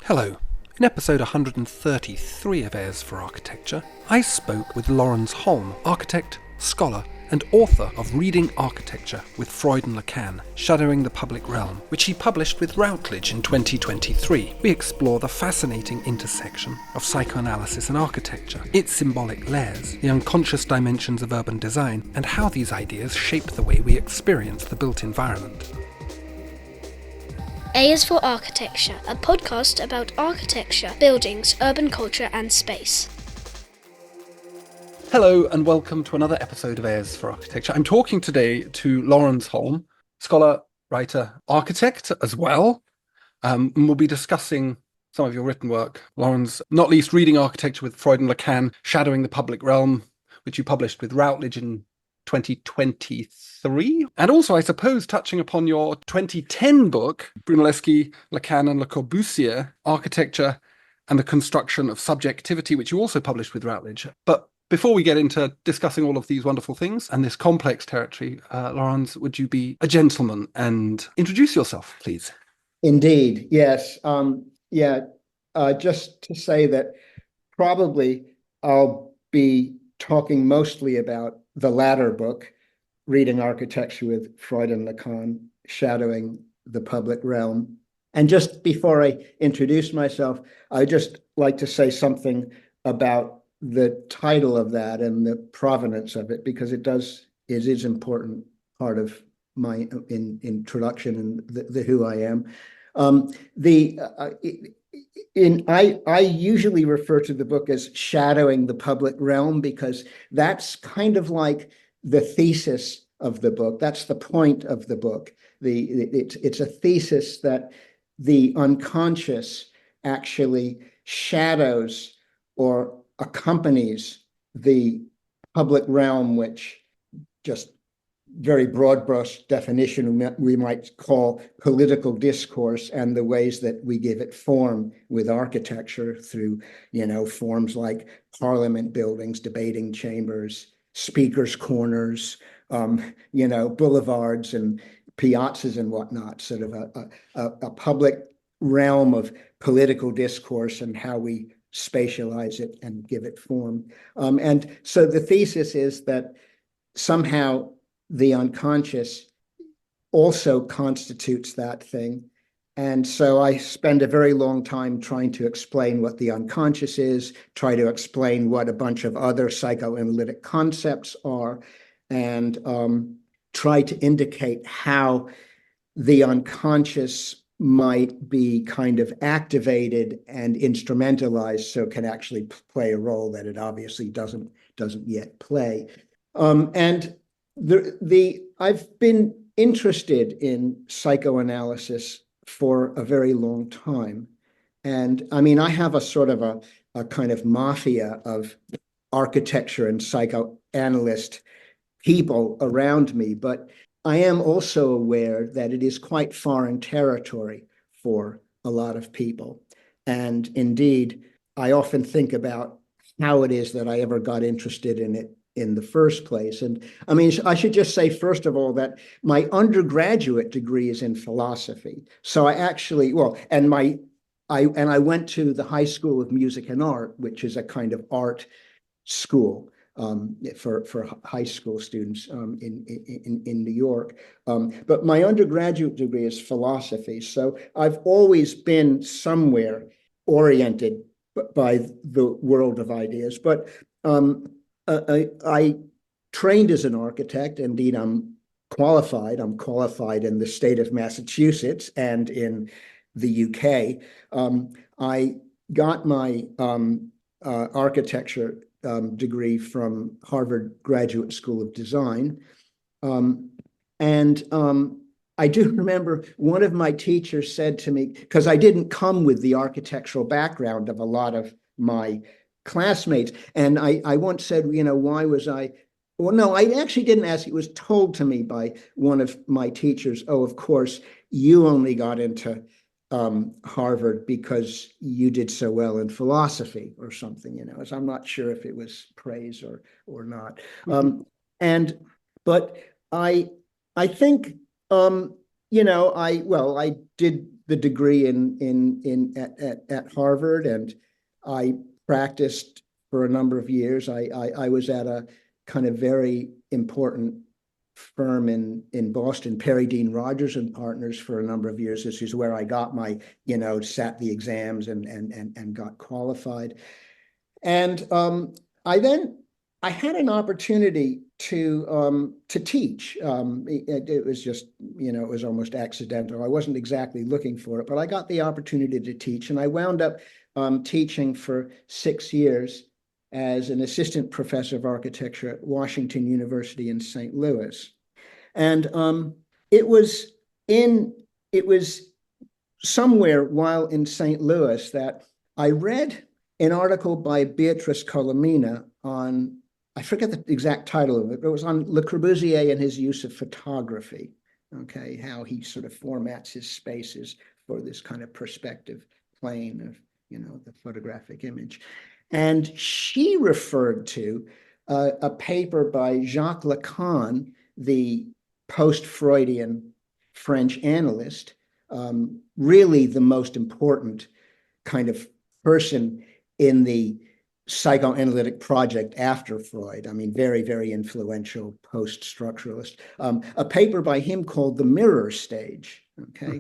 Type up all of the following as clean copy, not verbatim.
Hello. In episode 133 of Heirs for Architecture, I spoke with Lorens Holm, architect, scholar, and author of Reading Architecture with Freud and Lacan, Shadowing the Public Realm, which he published with Routledge in 2023. We explore the fascinating intersection of psychoanalysis and architecture, its symbolic layers, the unconscious dimensions of urban design, and how these ideas shape the way we experience the built environment. A is for Architecture, a podcast about architecture, buildings, urban culture and space. Hello and welcome to another episode of Heirs for Architecture. I'm talking today to Lorens Holm, scholar, writer, architect as well. And we'll be discussing some of your written work. Lorens, not least Reading Architecture with Freud and Lacan, Shadowing the Public Realm, which you published with Routledge in 2023, and also, I suppose, touching upon your 2010 book, Brunelleschi, Lacan and Le Corbusier, Architecture and the Construction of Subjectivity, which you also published with Routledge. But before we get into discussing all of these wonderful things and this complex territory, Lorens, would you be a gentleman and introduce yourself, please? Indeed, yes. Just to say that probably I'll be talking mostly about the latter book, Reading Architecture with Freud and Lacan, Shadowing the Public Realm. And just before I introduce myself, I'd just like to say something about the title of that and the provenance of it, because it is important part of my introduction and the who I am. I usually refer to the book as Shadowing the Public Realm, because that's kind of like the thesis of the book. That's the point of the book. It's a thesis that the unconscious actually shadows or accompanies the public realm, which, just very broad brush definition, we might call political discourse, and the ways that we give it form with architecture through, forms like parliament buildings, debating chambers, speakers' corners, boulevards and piazzas and whatnot, sort of a public realm of political discourse and how we spatialize it and give it form. And so the thesis is that somehow the unconscious also constitutes that thing. And so I spend a very long time trying to explain what the unconscious is, try to explain what a bunch of other psychoanalytic concepts are, and try to indicate how the unconscious might be kind of activated and instrumentalized so it can actually play a role that it obviously doesn't yet play. I've been interested in psychoanalysis for a very long time. And I mean, I have a sort of a kind of mafia of architecture and psychoanalyst people around me, but I am also aware that it is quite foreign territory for a lot of people. And indeed, I often think about how it is that I ever got interested in it in the first place. And I mean, I should just say, first of all, that my undergraduate degree is in philosophy. So I actually, I went to the High School of Music and Art, which is a kind of art school for high school students in New York. But my undergraduate degree is philosophy. So I've always been somewhere oriented by the world of ideas. But I trained as an architect. Indeed, I'm qualified. I'm qualified in the state of Massachusetts and in the UK. I got my architecture degree from Harvard Graduate School of Design. I do remember one of my teachers said to me, because I didn't come with the architectural background of a lot of my classmates, and I once said, why was I? Well, no, I actually didn't ask. It was told to me by one of my teachers, oh, of course, you only got into Harvard because you did so well in philosophy or something, so I'm not sure if it was praise or not. But I think I did the degree at Harvard, and I practiced for a number of years. I was at a kind of very important firm in Boston, Perry Dean Rogers and Partners, for a number of years. This is where I got my, sat the exams and got qualified. And I had an opportunity to teach. It was just, it was almost accidental. I wasn't exactly looking for it, but I got the opportunity to teach, and I wound up teaching for 6 years as an assistant professor of architecture at Washington University in St. Louis. And it was somewhere while in St. Louis that I read an article by Beatrice Colomina on, I forget the exact title of it, but it was on Le Corbusier and his use of photography, okay, how he sort of formats his spaces for this kind of perspective plane of, the photographic image. And she referred to a paper by Jacques Lacan, the post-Freudian French analyst, really the most important kind of person in the psychoanalytic project after Freud. I mean, very, very influential post-structuralist. A paper by him called The Mirror Stage, okay,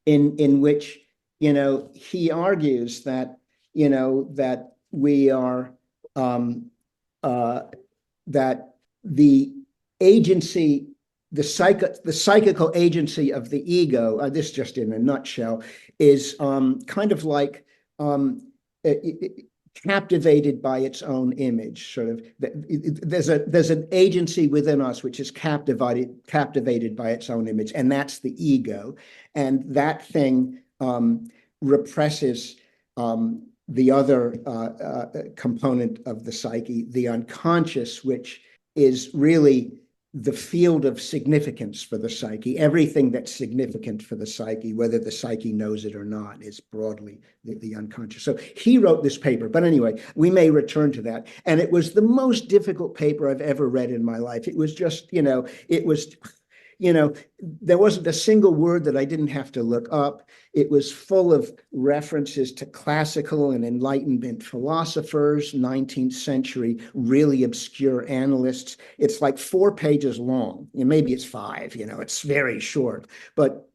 in which, he argues that, that we are, that the agency, the psychical agency of the ego, this just in a nutshell, is kind of like captivated by its own image. Sort of, there's an agency within us which is captivated by its own image, and that's the ego, and that thing represses the other component of the psyche, the unconscious, which is really the field of significance for the psyche. Everything that's significant for the psyche, whether the psyche knows it or not, is broadly the unconscious. So he wrote this paper, but anyway, we may return to that. And it was the most difficult paper I've ever read in my life. It was just, it was, there wasn't a single word that I didn't have to look up. It was full of references to classical and Enlightenment philosophers, 19th century, really obscure analysts. It's like 4 pages long. Maybe it's 5, it's very short, but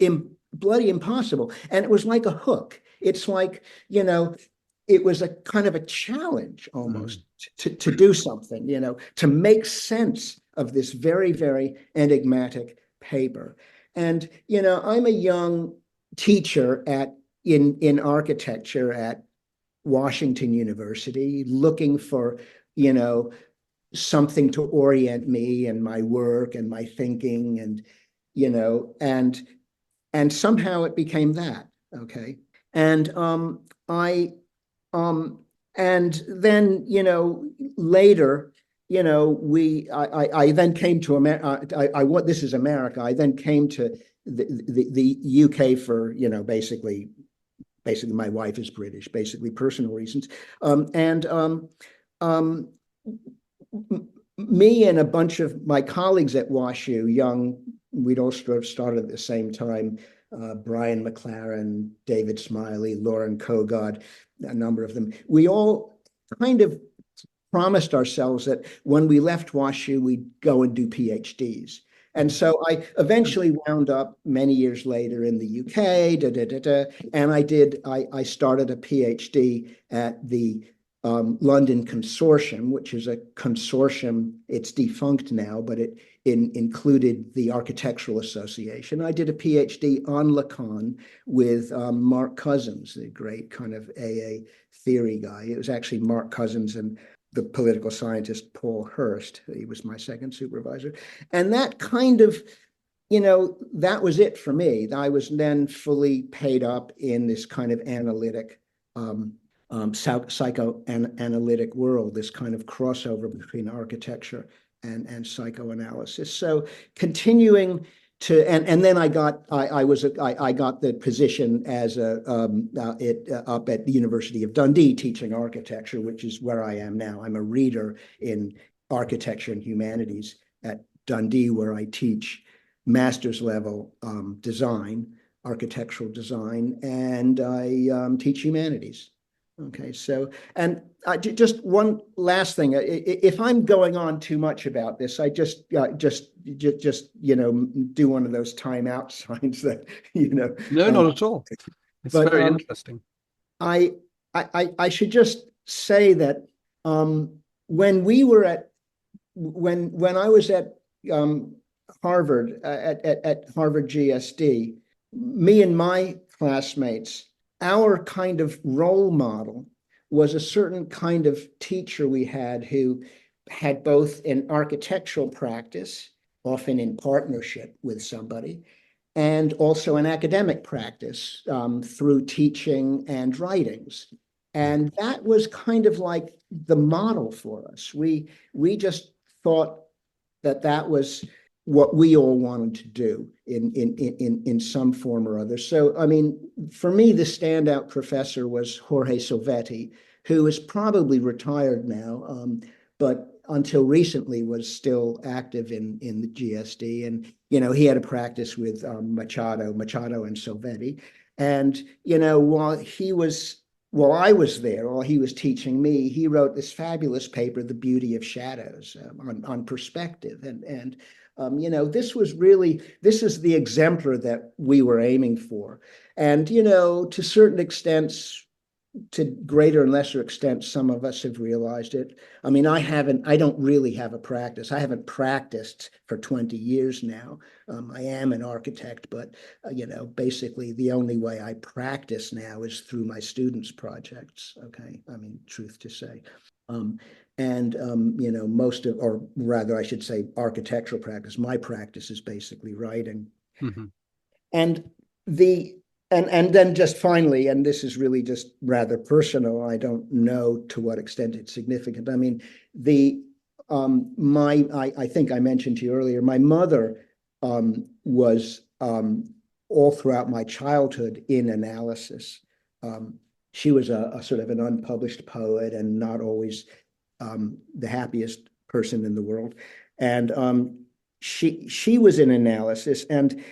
bloody impossible. And it was like a hook. It's like, it was a kind of a challenge almost to do something, to make sense of this very, very enigmatic paper. And, I'm a young teacher in architecture at Washington University, looking for, something to orient me and my work and my thinking, and, and somehow it became that. Okay. And and then, later, I then came to America. This is America. I then came to the UK for, basically my wife is British, basically personal reasons. Me and a bunch of my colleagues at WashU, we'd all sort of started at the same time. Brian McLaren, David Smiley, Lauren Kogod, a number of them. We all kind of promised ourselves that when we left WashU, we'd go and do PhDs. And so I eventually wound up many years later in the UK, and I started a PhD at the London Consortium, which is a consortium. It's defunct now, but it included the Architectural Association. I did a PhD on Lacan with Mark Cousins, the great kind of AA theory guy. It was actually Mark Cousins and the political scientist Paul Hurst. He was my second supervisor. And that kind of, that was it for me. I was then fully paid up in this kind of analytic, psychoanalytic world, this kind of crossover between architecture and psychoanalysis. So continuing to, and then I got the position as up at the University of Dundee teaching architecture, which is where I am now. I'm a reader in architecture and humanities at Dundee, where I teach master's level design, architectural design, and I teach humanities. Okay, so, and just one last thing. If I'm going on too much about this, I just do one of those timeout signs that, No, not at all. It's but very interesting. I, I should just say that when we were when I was at Harvard at Harvard GSD, me and my classmates, our kind of role model was a certain kind of teacher we had who had both an architectural practice, often in partnership with somebody, and also an academic practice through teaching and writings. And that was kind of like the model for us. We just thought that that was what we all wanted to do in some form or other. So, I mean, for me, the standout professor was Jorge Silvetti, who is probably retired now, but until recently was still active in the GSD. And, he had a practice with Machado and Silvetti. And, while I was there, while he was teaching me, he wrote this fabulous paper, The Beauty of Shadows, on perspective. And this is the exemplar that we were aiming for. And, to certain extents, to greater and lesser extent, some of us have realized it. I mean, I don't really have a practice. I haven't practiced for 20 years now. I am an architect, but, basically the only way I practice now is through my students' projects. Okay. I mean, truth to say. Or rather, I should say architectural practice. My practice is basically writing. Mm-hmm. And and then just finally, and this is really just rather personal, I don't know to what extent it's significant. I mean, I think I mentioned to you earlier, my mother was all throughout my childhood in analysis. She was a sort of an unpublished poet and not always the happiest person in the world. And she was in analysis, and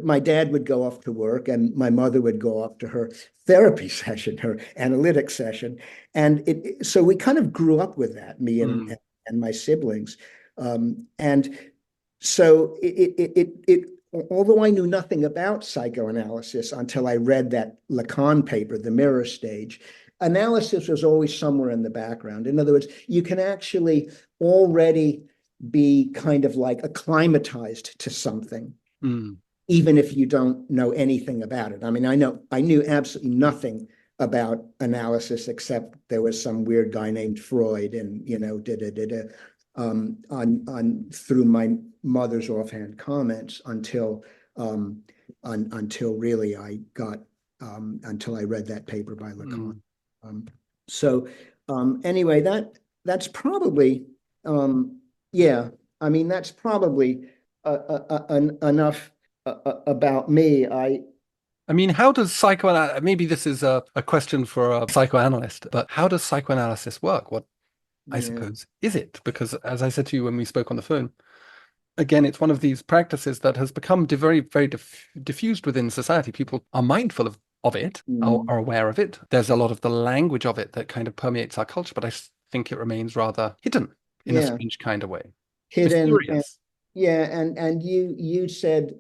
my dad would go off to work and my mother would go off to her therapy session, her analytic session. And so we kind of grew up with that, me and my siblings. And so although I knew nothing about psychoanalysis until I read that Lacan paper, The Mirror Stage, analysis was always somewhere in the background. In other words, you can actually already be kind of like acclimatized to something, even if you don't know anything about it. I mean, I knew absolutely nothing about analysis except there was some weird guy named Freud, and through my mother's offhand comments until really until I read that paper by Lacan. Anyway, that's probably yeah. I mean, that's probably enough about me. I mean, how does psychoanalysis, maybe this is a question for a psychoanalyst, but how does psychoanalysis work? What, I suppose, is it? Because as I said to you when we spoke on the phone, again, it's one of these practices that has become very, very diffused within society. People are mindful of it, are aware of it. There's a lot of the language of it that kind of permeates our culture, but I think it remains rather hidden in a strange kind of way. Hidden. Mysterious. And you said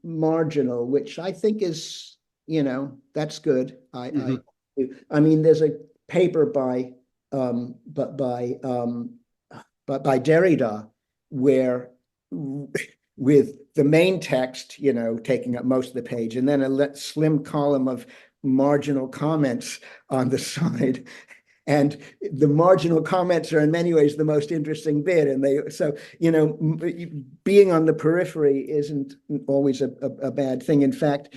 marginal, which I think is, that's good. I mean, there's a paper by Derrida where with the main text, taking up most of the page, and then a slim column of marginal comments on the side. And the marginal comments are in many ways the most interesting bit. And being on the periphery isn't always a bad thing. In fact,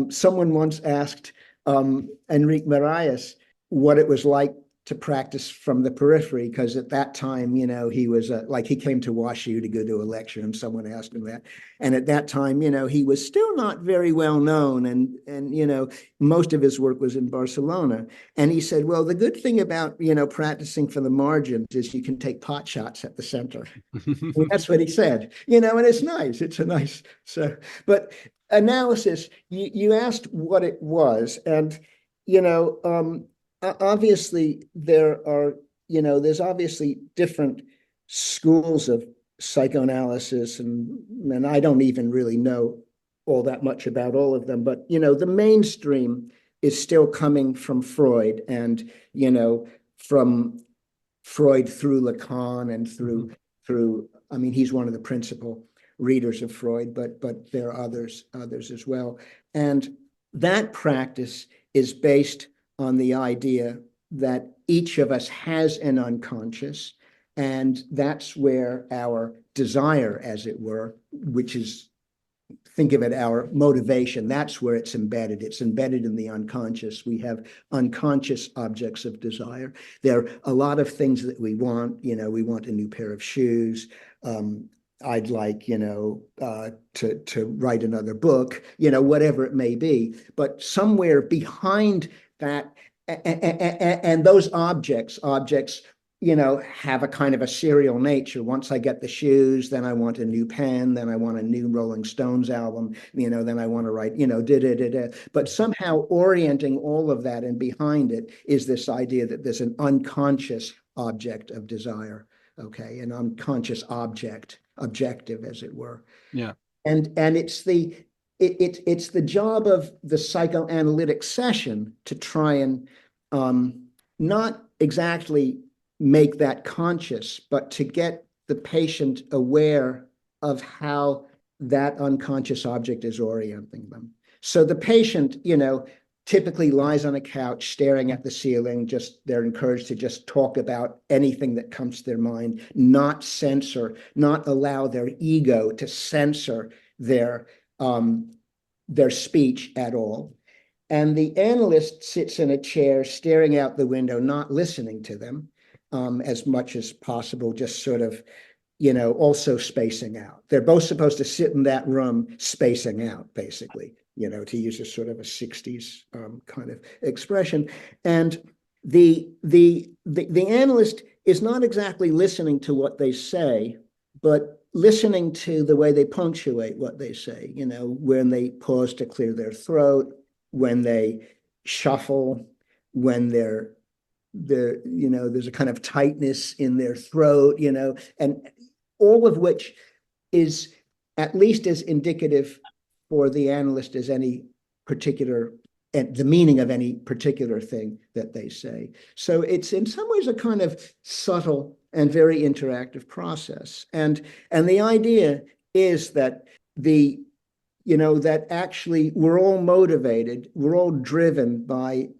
someone once asked Enrique Marias what it was like to practice from the periphery, because at that time, he was like, he came to WashU to go to a lecture, and someone asked him that. And at that time, he was still not very well known, and most of his work was in Barcelona. And he said, well, the good thing about, practicing for the margins is you can take pot shots at the center. That's what he said, and it's nice. It's a nice, but analysis, you asked what it was, and, obviously there's obviously different schools of psychoanalysis, and I don't even really know all that much about all of them, but, the mainstream is still coming from Freud, and, from Freud through Lacan and through, I mean, he's one of the principal readers of Freud, but there are others as well. And that practice is based on the idea that each of us has an unconscious, and that's where our desire, as it were, which is, think of it, our motivation, that's where it's embedded. It's embedded in the unconscious. We have unconscious objects of desire. There are a lot of things that we want. We want a new pair of shoes. I'd like, to write another book, whatever it may be. But somewhere behind that, and those objects, have a kind of a serial nature. Once I get the shoes, then I want a new pen, then I want a new Rolling Stones album, then I want to write, But somehow orienting all of that, and behind it is this idea that there's an unconscious object of desire, okay, an unconscious objective, as it were. Yeah. And it's the job of the psychoanalytic session to try and not exactly make that conscious, but to get the patient aware of how that unconscious object is orienting them. So the patient, typically lies on a couch staring at the ceiling. They're encouraged to just talk about anything that comes to their mind, not allow their ego to censor their speech at all. And the analyst sits in a chair staring out the window, not listening to them as much as possible, just sort of, also spacing out. They're both supposed to sit in that room spacing out, basically, to use a sort of a 60s kind of expression. And the analyst is not exactly listening to what they say, but listening to the way they punctuate what they say, when they pause to clear their throat, when they shuffle, when there's a kind of tightness in their throat, and all of which is at least as indicative for the analyst as any particular, and the meaning of any particular thing that they say. So it's in some ways a kind of subtle and very interactive process. And the idea is that that actually we're all motivated, we're all driven by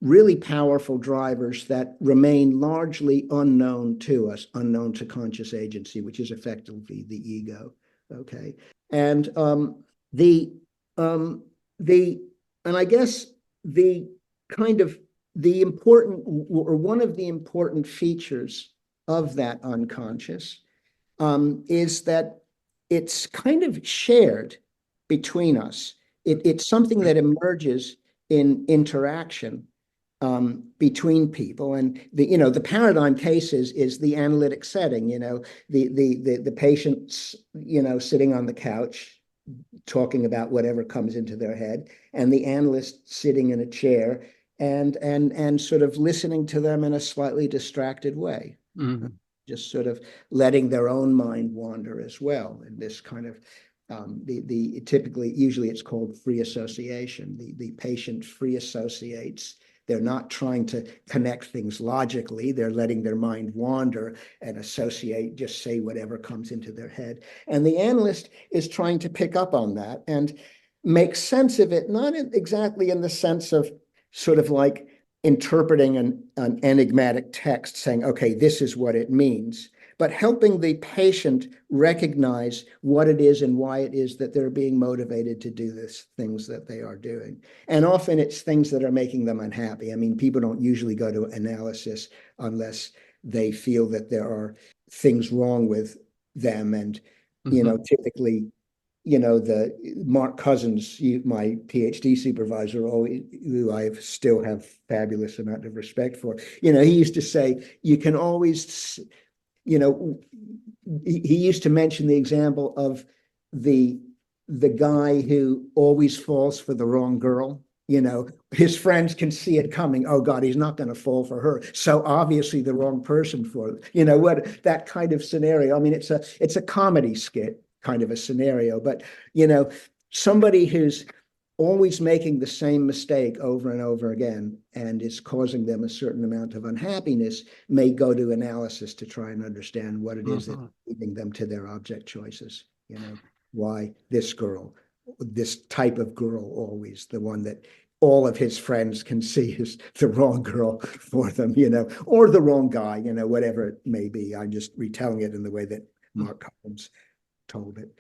really powerful drivers that remain largely unknown to us, unknown to conscious agency, which is effectively the ego. Okay. And and I guess the kind of the important, or one of the important features of that unconscious is that it's kind of shared between us. It's something that emerges in interaction between people, and the paradigm case is the analytic setting. The patients sitting on the couch talking about whatever comes into their head, and the analyst sitting in a chair and sort of listening to them in a slightly distracted way, just sort of letting their own mind wander as well. And this kind of usually it's called free association. The patient free associates. They're not trying to connect things logically. They're letting their mind wander and associate, just say whatever comes into their head. And the analyst is trying to pick up on that and make sense of it, not exactly in the sense of sort of like interpreting an enigmatic text saying, okay, this is what it means, but helping the patient recognize what it is and why it is that they're being motivated to do this things that they are doing. And often it's things that are making them unhappy. I mean, people don't usually go to analysis unless they feel that there are things wrong with them. And, typically, the Mark Cousins, my PhD supervisor, who I still have fabulous amount of respect for, he used to say, you can always, he used to mention the example of the guy who always falls for the wrong girl. His friends can see it coming. Oh God, he's not going to fall for her. So obviously the wrong person for it. What that kind of scenario. I mean, it's a comedy skit kind of a scenario, but somebody who's always making the same mistake over and over again and is causing them a certain amount of unhappiness may go to analysis to try and understand what it is that's leading them to their object choices. Why this girl, this type of girl, always the one that all of his friends can see is the wrong girl for them, or the wrong guy, whatever it may be. I'm just retelling it in the way that Mark Holmes told it.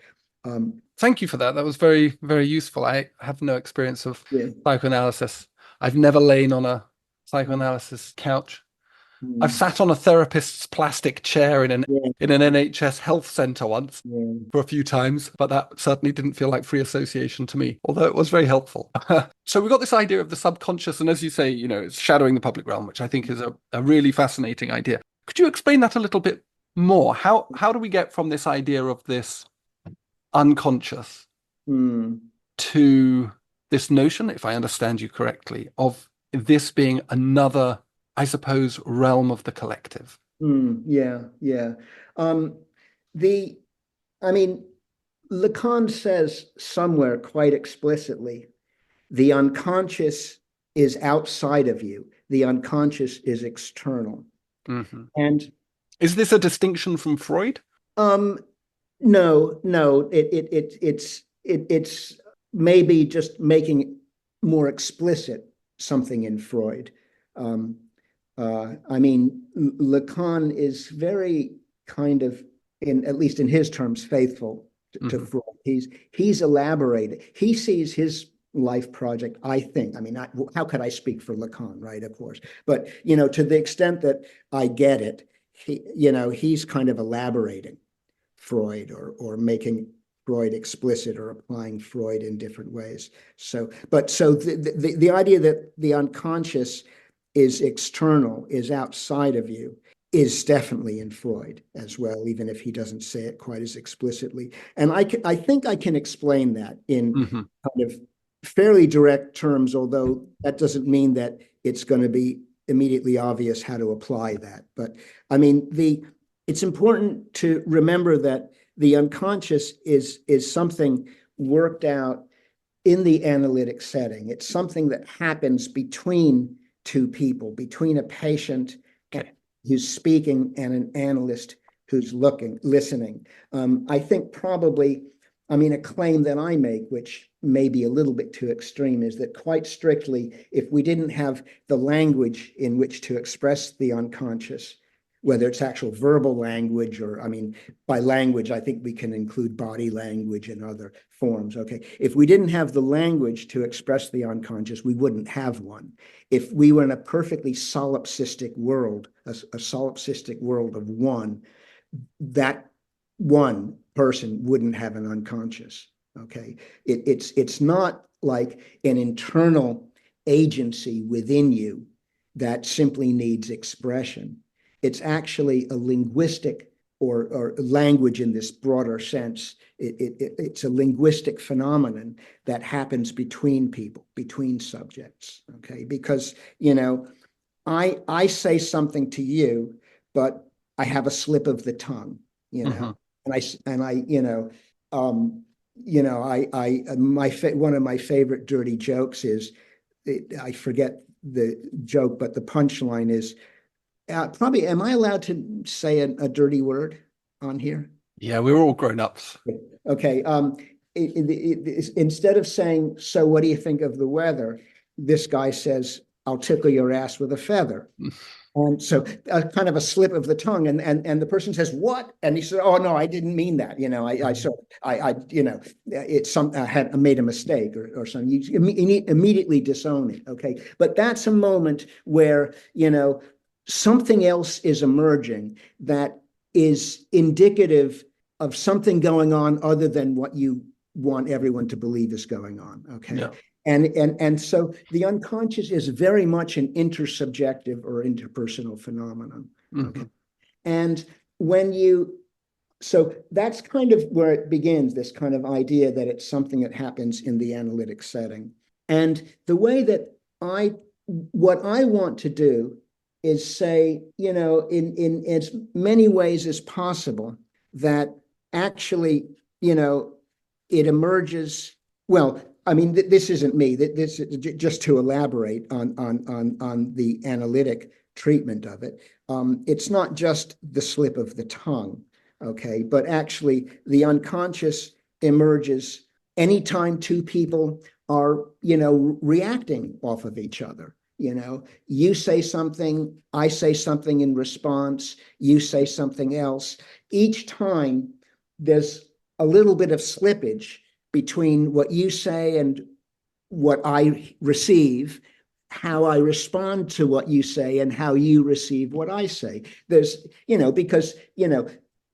Thank you for that. That was very, very useful. I have no experience of psychoanalysis. I've never lain on a psychoanalysis couch. I've sat on a therapist's plastic chair in an NHS health centre once for a few times, but that certainly didn't feel like free association to me, although it was very helpful. So we've got this idea of the subconscious, and as you say, it's shadowing the public realm, which I think is a really fascinating idea. Could you explain that a little bit more? How do we get from this idea of this unconscious to this notion, if I understand you correctly, of this being another, I suppose, realm of the collective? Yeah. Lacan says somewhere quite explicitly, the unconscious is outside of you. The unconscious is external. And is this a distinction from Freud? No. It's maybe just making more explicit something in Freud. Lacan is very kind of, at least in his terms, faithful to Freud. He's elaborated. He sees his life project, I think. How could I speak for Lacan, right? Of course. But, to the extent that I get it, he's kind of elaborating Freud or making Freud explicit or applying Freud in different ways. So the idea that the unconscious is external, is outside of you, is definitely in Freud as well, even if he doesn't say it quite as explicitly. And I think I can explain that in kind of fairly direct terms, although that doesn't mean that it's going to be immediately obvious how to apply that. But it's important to remember that the unconscious is something worked out in the analytic setting. It's something that happens between two people, between a patient who's speaking and an analyst who's listening. I think probably, a claim that I make, which may be a little bit too extreme, is that quite strictly, if we didn't have the language in which to express the unconscious, whether it's actual verbal language or, by language, I think we can include body language and other forms, okay? If we didn't have the language to express the unconscious, we wouldn't have one. If we were in a perfectly solipsistic world, a solipsistic world of one, that one person wouldn't have an unconscious, okay? It's not like an internal agency within you that simply needs expression. It's actually a linguistic or language in this broader sense. It's a linguistic phenomenon that happens between people, between subjects, okay? Because, I say something to you, but I have a slip of the tongue, and one of my favorite dirty jokes is, I forget the joke, but the punchline is, probably, am I allowed to say a dirty word on here? Yeah, we're all grown-ups. Okay. Instead of saying, so what do you think of the weather? This guy says, I'll tickle your ass with a feather. And so kind of a slip of the tongue, and the person says, "What?" And he said, "Oh no, I didn't mean that. It's I had made a mistake or something." You immediately disown it. Okay, but that's a moment where something else is emerging that is indicative of something going on other than what you want everyone to believe is going on. Okay. Yeah. And so the unconscious is very much an intersubjective or interpersonal phenomenon. Okay. And so that's kind of where it begins, this kind of idea that it's something that happens in the analytic setting. And the way that what I want to do is say, in as many ways as possible, that actually, it emerges, well, I mean, this isn't me. This is just to elaborate on the analytic treatment of it. It's not just the slip of the tongue, okay, but actually the unconscious emerges anytime two people are, reacting off of each other. You say something, I say something in response, you say something else. Each time there's a little bit of slippage between what you say and what I receive, how I respond to what you say and how you receive what I say. There's, because,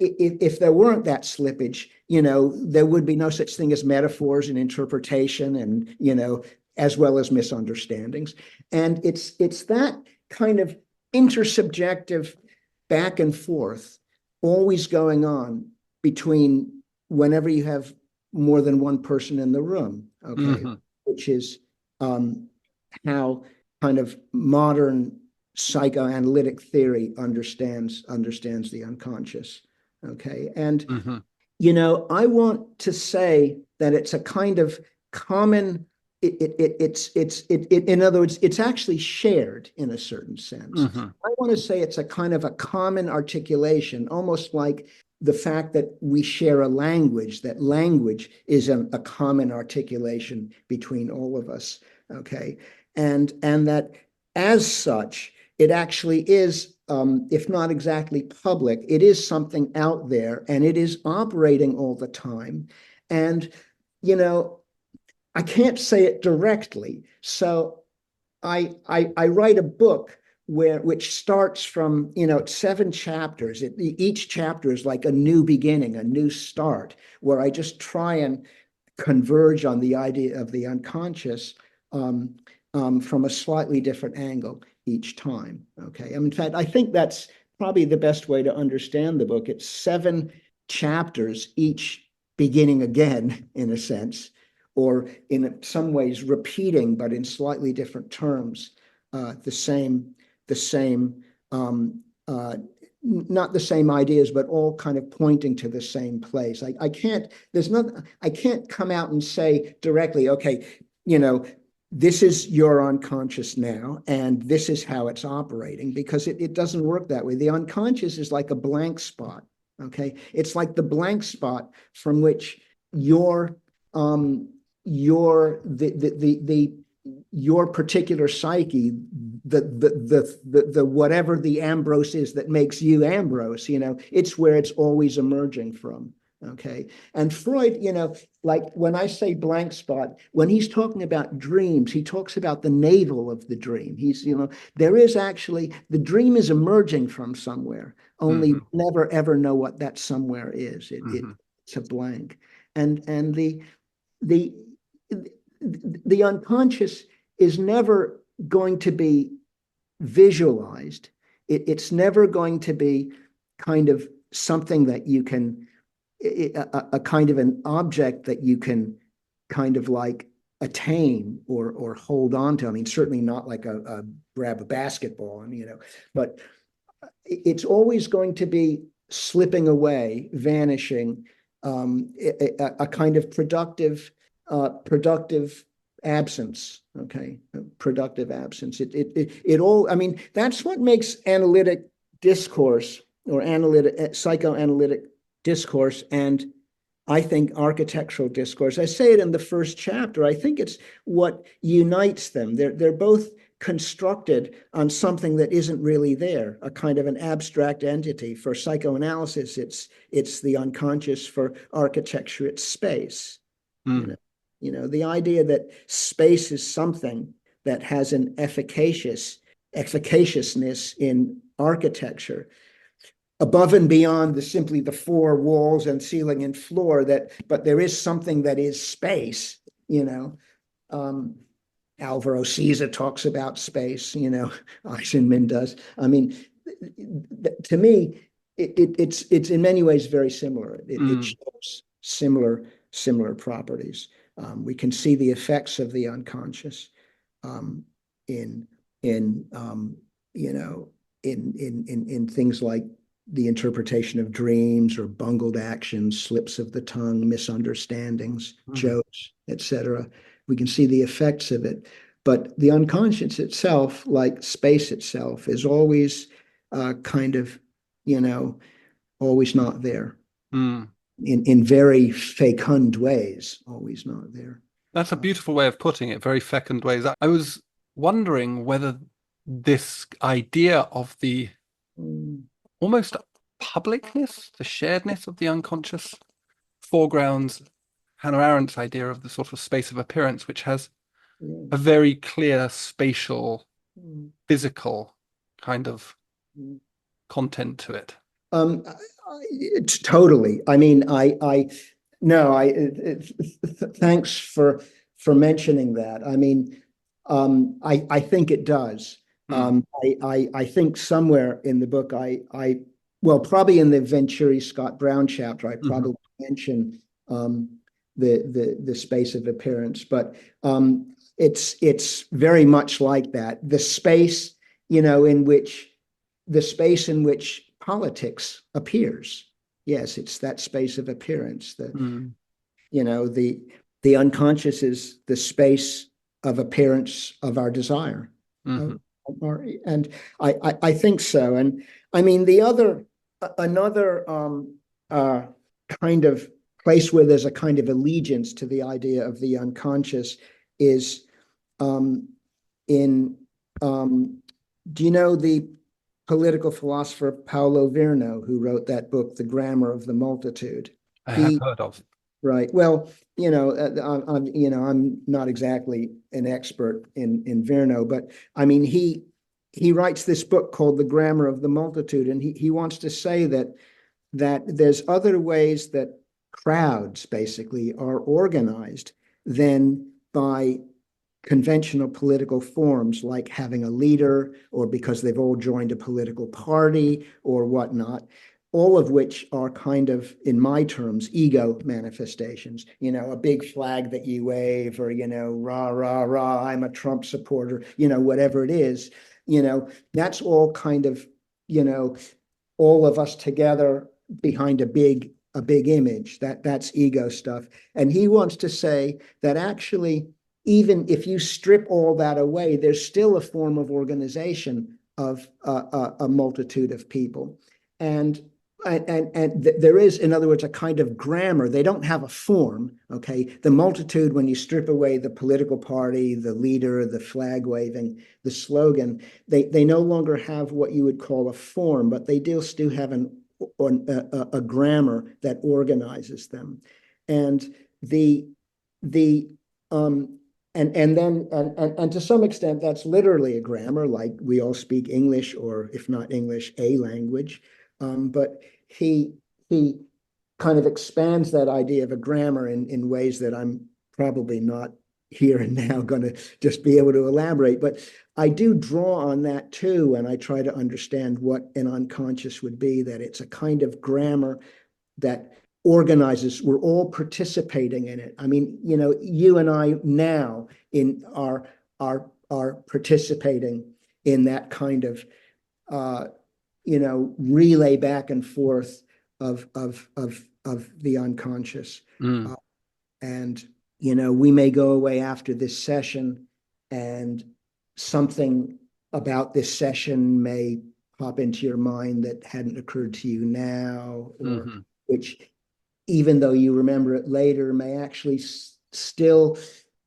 if there weren't that slippage, there would be no such thing as metaphors and interpretation and, as well as misunderstandings. And it's that kind of intersubjective back and forth always going on between whenever you have more than one person in the room, okay, which is how kind of modern psychoanalytic theory understands the unconscious, okay? And, I want to say that it's a kind of common, in other words, it's actually shared in a certain sense. I want to say it's a kind of a common articulation, almost like the fact that we share a language, that language is a common articulation between all of us, okay? And that as such, it actually is, if not exactly public, it is something out there and it is operating all the time. And, I can't say it directly. So I write a book which starts from 7 chapters. Each chapter is like a new beginning, a new start, where I just try and converge on the idea of the unconscious from a slightly different angle each time. Okay, in fact, I think that's probably the best way to understand the book. It's 7 chapters, each beginning again, in a sense, or in some ways repeating, but in slightly different terms, the same, not the same ideas, but all kind of pointing to the same place. I can't come out and say directly, okay, this is your unconscious now, and this is how it's operating, because it doesn't work that way. The unconscious is like a blank spot, okay? It's like the blank spot from which your particular psyche, the whatever the Ambrose is that makes you Ambrose, it's where it's always emerging from. Okay. And Freud, like when I say blank spot, when he's talking about dreams, he talks about the navel of the dream. He's, there is actually, the dream is emerging from somewhere, only never ever know what that somewhere is. It's a blank. And the unconscious is never going to be visualized. It's never going to be kind of something that you can, a kind of an object that you can kind of like attain or hold on to. I mean, certainly not like a grab a basketball and, but it's always going to be slipping away, vanishing, a kind of productive absence. Okay, productive absence. It all. I mean, that's what makes analytic discourse or psychoanalytic discourse, and I think architectural discourse. I say it in the first chapter. I think it's what unites them. They're both constructed on something that isn't really there, a kind of an abstract entity. For psychoanalysis, it's the unconscious. For architecture, it's space. The idea that space is something that has an efficaciousness in architecture above and beyond simply the four walls and ceiling and floor, but there is something that is space. Alvaro Siza talks about space, Eisenman does. I mean, to me, it's in many ways very similar. It shows similar properties. We can see the effects of the unconscious in things like the interpretation of dreams or bungled actions, slips of the tongue, misunderstandings, jokes, etc. We can see the effects of it. But the unconscious itself, like space itself, is always kind of, always not there. In very fecund ways, always not there. That's a beautiful way of putting it, very fecund ways. I was wondering whether this idea of the almost publicness, the sharedness of the unconscious, foregrounds Hannah Arendt's idea of the sort of space of appearance, which has a very clear spatial, physical kind of content to it. Totally. I mean, thanks for mentioning that. I mean, I think it does. I think somewhere in the book, well, probably in the Venturi Scott Brown chapter, I probably mention the space of appearance, but it's very much like that. The space, in which politics appears. Yes, it's that space of appearance. The unconscious is the space of appearance of our desire. And I think so. And I mean, another kind of place where there's a kind of allegiance to the idea of the unconscious is do you know the political philosopher Paulo Virno, who wrote that book, The Grammar of the Multitude? I have heard of. Right. Well, I'm not exactly an expert in Virno, but I mean, he writes this book called The Grammar of the Multitude, and he wants to say that there's other ways that crowds basically are organized than by conventional political forms, like having a leader or because they've all joined a political party or whatnot, all of which are kind of, in my terms, ego manifestations. A big flag that you wave, or, rah, rah, rah, I'm a Trump supporter, whatever it is, that's all kind of, all of us together behind a big image. That's ego stuff. And he wants to say that actually, even if you strip all that away, there's still a form of organization of a multitude of people. And there is, in other words, a kind of grammar. They don't have a form, okay? The multitude, when you strip away the political party, the leader, the flag waving, the slogan, they no longer have what you would call a form, but they still have a grammar that organizes them. And and to some extent, that's literally a grammar, like we all speak English, or if not English, a language. But he kind of expands that idea of a grammar in ways that I'm probably not here and now going to just be able to elaborate. But I do draw on that too, and I try to understand what an unconscious would be, that it's a kind of grammar that organizes. We're all participating in it. I mean, you and I now are participating in that kind of relay back and forth of the unconscious. And we may go away after this session, and something about this session may pop into your mind that hadn't occurred to you now, or which, even though you remember it later, may actually still,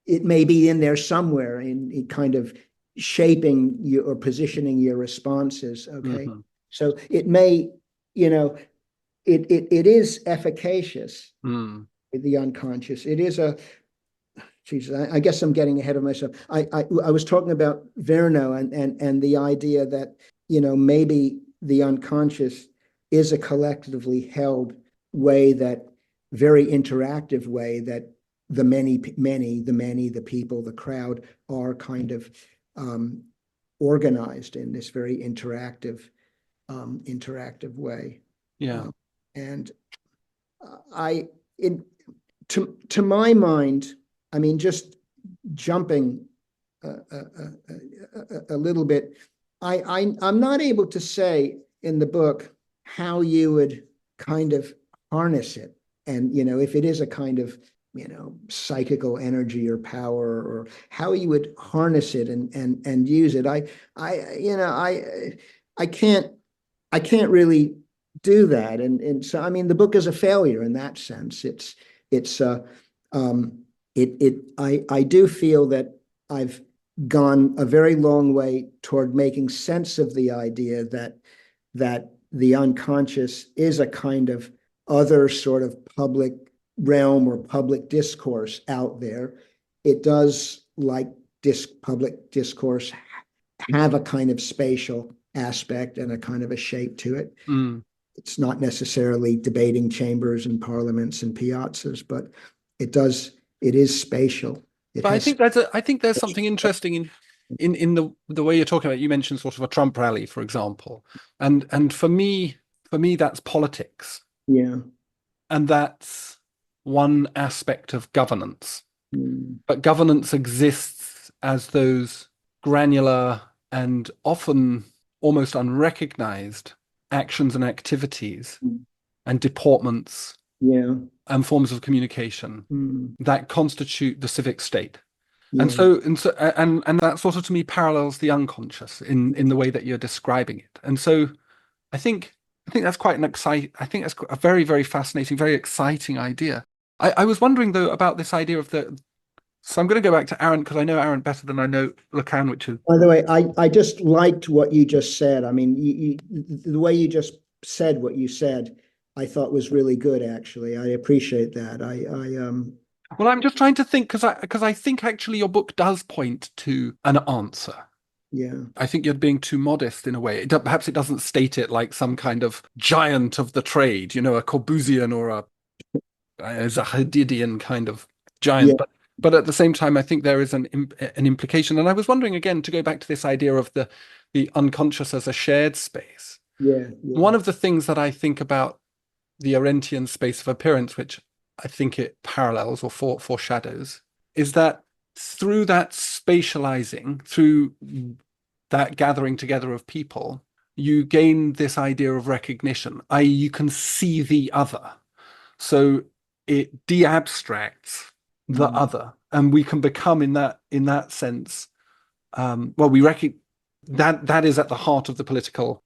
it may be in there somewhere, in kind of shaping you or positioning your responses. Okay. Mm-hmm. So it may, it is efficacious Mm. with the unconscious. It is a, Jesus, I guess I'm getting ahead of myself. I was talking about Verno and the idea that, maybe the unconscious is a collectively held way, that very interactive way, that the the people, the crowd are kind of organized in this very interactive way. Yeah. And I, in to my mind, I mean, just jumping a little bit, I'm not able to say in the book how you would kind of harness it, and if it is a kind of psychical energy or power, or how you would harness it and use it. I can't really do that, and so I mean the book is a failure in that sense. It's um I do feel that I've gone a very long way toward making sense of the idea that the unconscious is a kind of other sort of public realm or public discourse out there. It does, like public discourse, have a kind of spatial aspect and a kind of a shape to it. Mm. It's not necessarily debating chambers and parliaments and piazzas, but it is spatial. It But has. I think there's something interesting in the way you're talking about. You mentioned sort of a Trump rally, for example, and for me that's politics, Yeah. and that's one aspect of governance. Mm. But governance exists as those granular and often almost unrecognized actions and activities and deportments Yeah. and forms of communication Mm. that constitute the civic state. Yeah. And that sort of to me parallels the unconscious in the way that you're describing it. And so I think that's quite an I think that's a very, very fascinating, very exciting idea. I was wondering though about this idea of so I'm going to go back to Arendt because I know Arendt better than I know Lacan, which is By the way, I just liked what you just said. I mean, the way you just said what you said, I thought was really good, actually. I appreciate that. well, I'm just trying to think because I think actually your book does point to an answer. Yeah. I think you're being too modest in a way. Perhaps it doesn't state it like some kind of giant of the trade, a Corbusian or a Zahidian kind of giant. Yeah. But at the same time, I think there is an implication. And I was wondering again to go back to this idea of the unconscious as a shared space. Yeah. Yeah. One of the things that I think about the Arendtian space of appearance, which I think it parallels or foreshadows, is that through that spatializing, through that gathering together of people, you gain this idea of recognition, i.e., you can see the other. So it de-abstracts the other, and we can become in that sense. We recognize that is at the heart of the political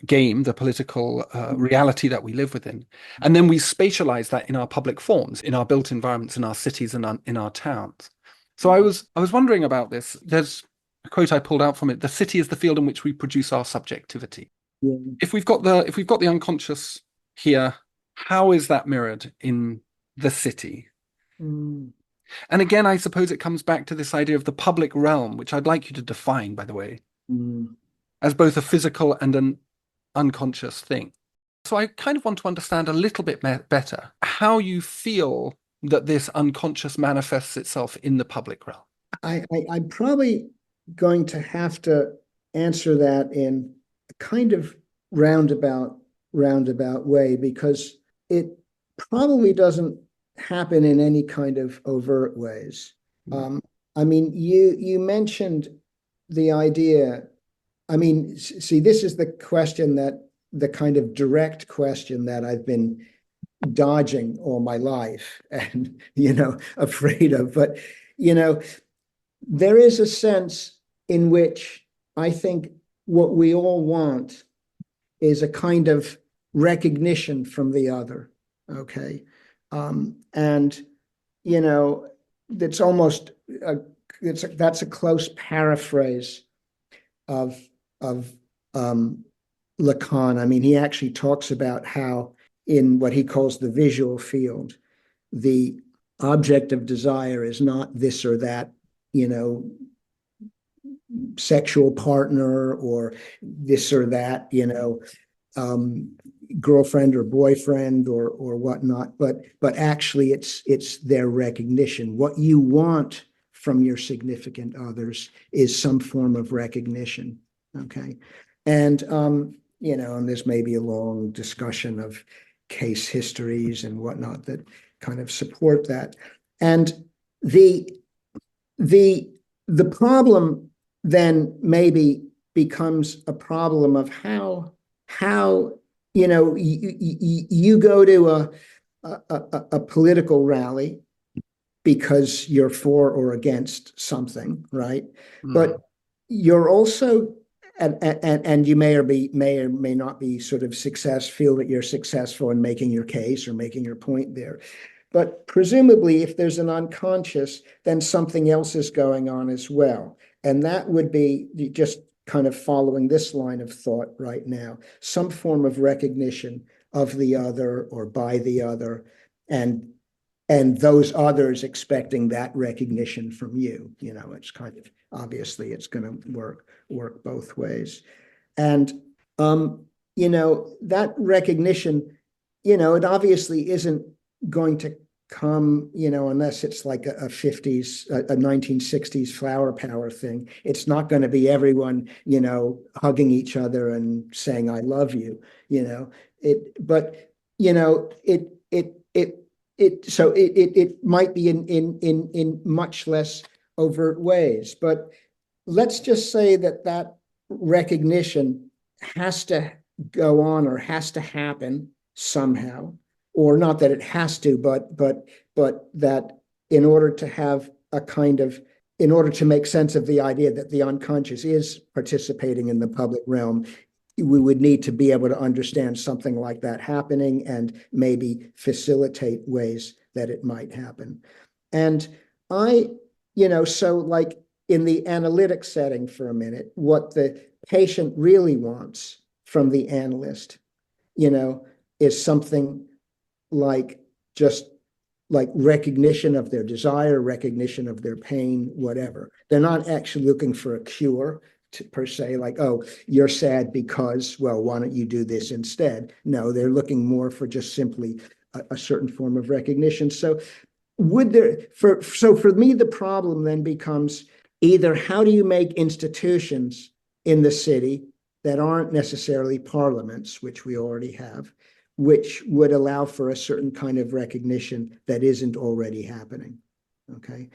game, the political reality that we live within, and then we spatialize that in our public forms, in our built environments, in our cities, and in our towns. So I was wondering about this. There's a quote I pulled out from it: "The city is the field in which we produce our subjectivity." Yeah. If we've got the unconscious here, how is that mirrored in the city? Mm. And again, I suppose it comes back to this idea of the public realm, which I'd like you to define, by the way, as both a physical and an unconscious thing. So I kind of want to understand a little bit better how you feel that this unconscious manifests itself in the public realm. I'm probably going to have to answer that in a kind of roundabout way, because it probably doesn't happen in any kind of overt ways. I mean, you mentioned the idea. I mean, see, this is the question the kind of direct question that I've been dodging all my life and, afraid of. But, there is a sense in which I think what we all want is a kind of recognition from the other. Okay. And, that's almost that's a close paraphrase of Lacan. I mean, he actually talks about how in what he calls the visual field, the object of desire is not this or that, sexual partner or this or that, girlfriend or boyfriend or whatnot, but actually it's their recognition. What you want from your significant others is some form of recognition. Okay. And and there's maybe a long discussion of case histories and whatnot that kind of support that. And the the problem then maybe becomes a problem of how you go to a political rally because you're for or against something, right? But you're also and you may or may not be sort of feel that you're successful in making your case or making your point there. But presumably, if there's an unconscious, then something else is going on as well. And that would be just kind of following this line of thought right now, some form of recognition of the other or by the other, and those others expecting that recognition from you. It's kind of obviously it's going to work both ways. And that recognition, it obviously isn't going to come, unless it's like a 1960s flower power thing. It's not going to be everyone, hugging each other and saying, I love you, it might be in much less overt ways, but let's just say that recognition has to go on or has to happen somehow. Or not that it has to, but that in order to make sense of the idea that the unconscious is participating in the public realm, we would need to be able to understand something like that happening and maybe facilitate ways that it might happen. And so like in the analytic setting for a minute, what the patient really wants from the analyst, is something like just like recognition of their desire, recognition of their pain, whatever. They're not actually looking for a cure per se, like, oh, you're sad because, well, why don't you do this instead? No, they're looking more for just simply a certain form of recognition. So for me, the problem then becomes either how do you make institutions in the city that aren't necessarily parliaments, which we already have, which would allow for a certain kind of recognition that isn't already happening, okay?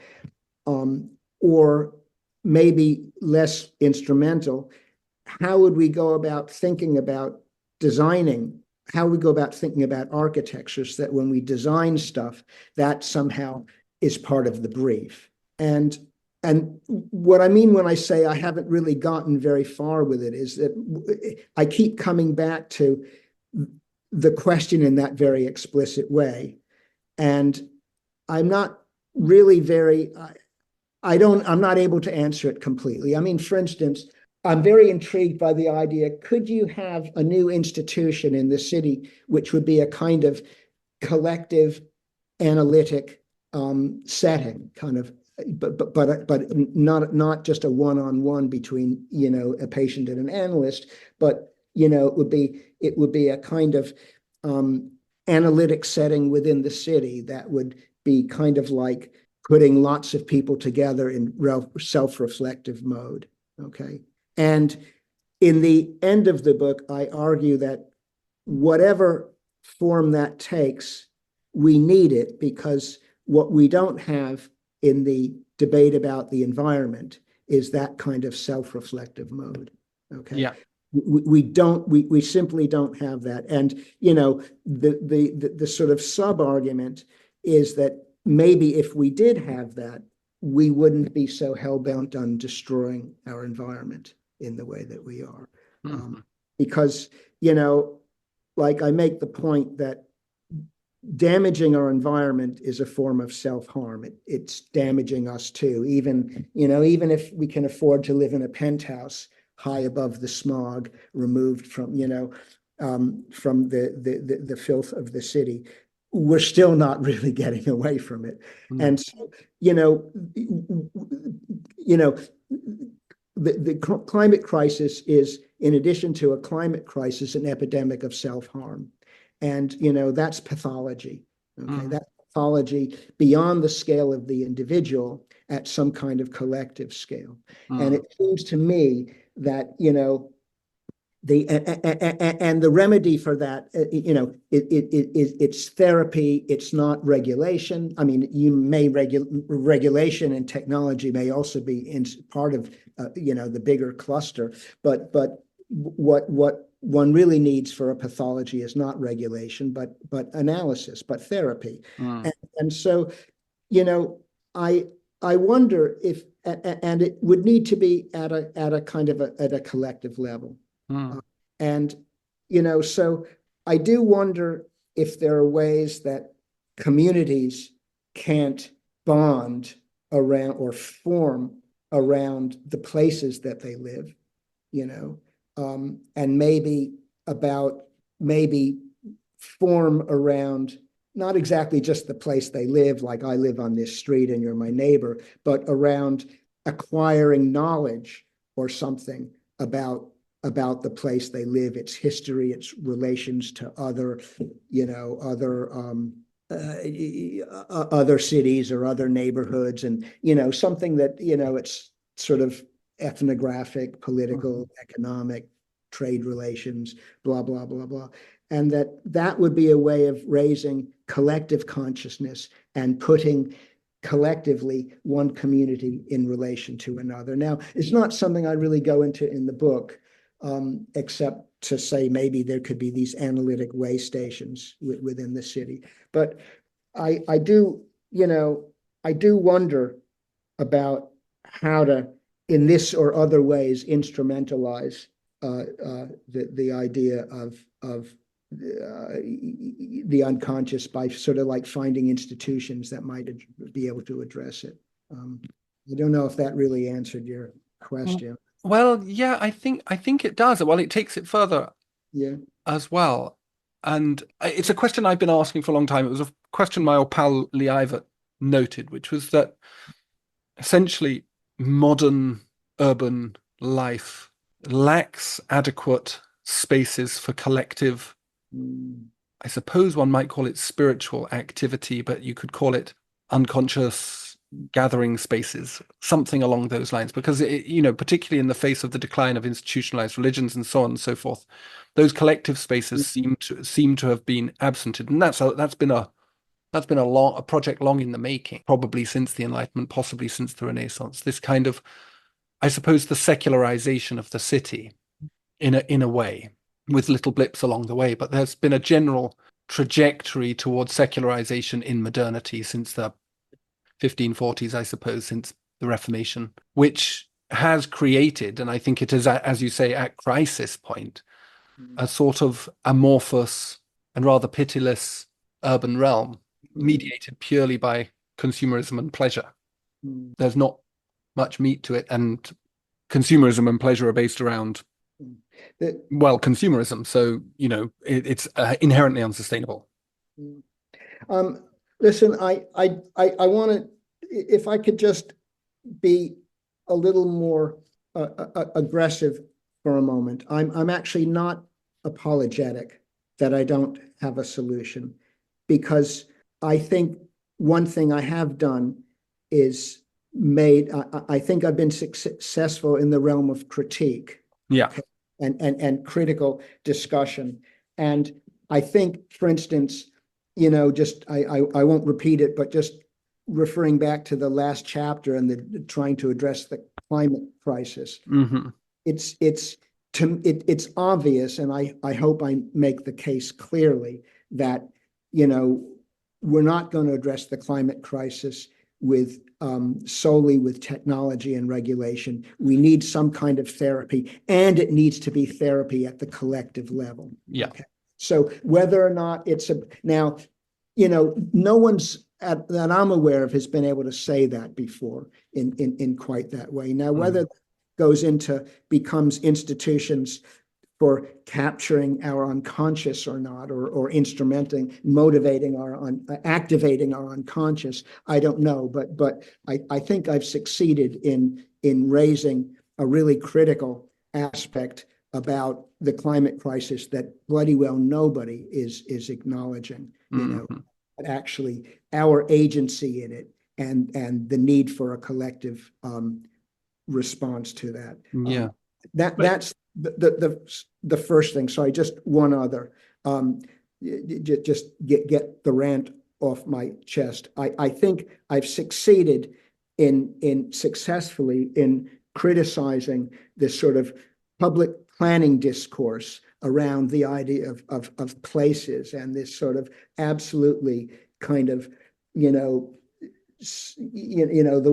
Or maybe less instrumental, how would we go about thinking about designing, how we go about thinking about architectures that when we design stuff, that somehow is part of the brief. And what I mean when I say I haven't really gotten very far with it is that I keep coming back to the question in that very explicit way. And I'm not really I'm not able to answer it completely. I mean, for instance, I'm very intrigued by the idea, could you have a new institution in the city, which would be a kind of collective analytic setting, kind of, but not just a one-on-one between, a patient and an analyst, but it would be a kind of analytic setting within the city that would be kind of like putting lots of people together in self-reflective mode, okay? And in the end of the book, I argue that whatever form that takes, we need it because what we don't have in the debate about the environment is that kind of self-reflective mode, okay? Yeah. We simply don't have that. And the sort of sub argument is that maybe if we did have that, we wouldn't be so hell-bent on destroying our environment in the way that we are. Because like I make the point that damaging our environment is a form of self-harm. It's damaging us too. Even if we can afford to live in a penthouse high above the smog, removed from from the filth of the city, we're still not really getting away from it. And so, the climate crisis is, in addition to a climate crisis, an epidemic of self-harm. And, that's pathology. Okay. That's pathology beyond the scale of the individual at some kind of collective scale. And it seems to me that, the remedy for that, it's therapy. It's not regulation. I mean, regulation and technology may also be in part of the bigger cluster. But what one really needs for a pathology is not regulation, but analysis, but therapy. And so, I wonder if, and it would need to be at a kind of at a collective level. And, so I do wonder if there are ways that communities can't bond around or form around the places that they live, and maybe form around not exactly just the place they live, like I live on this street and you're my neighbor, but around acquiring knowledge or something about the place they live, its history, its relations to other cities or other neighborhoods, and something that it's sort of ethnographic, political, economic, trade relations, blah blah blah blah, and that would be a way of raising collective consciousness and putting collectively one community in relation to another. Now, it's not something I really go into in the book, except to say maybe there could be these analytic way stations within the city. But I do wonder about how to, in this or other ways, instrumentalize the idea of the unconscious by sort of like finding institutions that might be able to address it. I don't know if that really answered your question. Well, yeah, I think it does. Well, it takes it further as well. And it's a question I've been asking for a long time. It was a question my old pal Lee Ivett noted, which was that essentially modern urban life lacks adequate spaces for collective, I suppose one might call it spiritual activity, but you could call it unconscious gathering spaces, something along those lines, because particularly in the face of the decline of institutionalized religions and so on and so forth, those collective spaces seem to have been absented, and that's been a project long in the making, probably since the Enlightenment, possibly since the Renaissance. This kind of, I suppose, the secularization of the city in a way, with little blips along the way, but there's been a general trajectory towards secularization in modernity since the 1540s, I suppose, since the Reformation, which has created, and I think it is, as you say, at crisis point, a sort of amorphous and rather pitiless urban realm mediated purely by consumerism and pleasure. There's not much meat to it, and consumerism and pleasure are based around, consumerism. So, it's inherently unsustainable. Listen, I want to, if I could just be a little more aggressive for a moment. I'm actually not apologetic that I don't have a solution, because I think one thing I have done is I think I've been successful in the realm of critique. Yeah. Okay? And critical discussion. And I think, for instance, just I won't repeat it, but just referring back to the last chapter and the trying to address the climate crisis. It's obvious, and I hope I make the case clearly that we're not going to address the climate crisis with solely with technology and regulation. We need some kind of therapy, and it needs to be therapy at the collective level. Yeah. Okay? So whether or not it's now, no one's that I'm aware of has been able to say that before in quite that way. Now, whether that goes into becomes institutions for capturing our unconscious or not, or instrumenting, activating our unconscious, I don't know. But I think I've succeeded in raising a really critical aspect about the climate crisis that bloody well nobody is acknowledging. But actually our agency in it and the need for a collective response to that. That's the first thing. Sorry, just one other. Just get the rant off my chest. I think I've succeeded in successfully in criticizing this sort of public planning discourse around the idea of places, and this sort of absolutely kind of the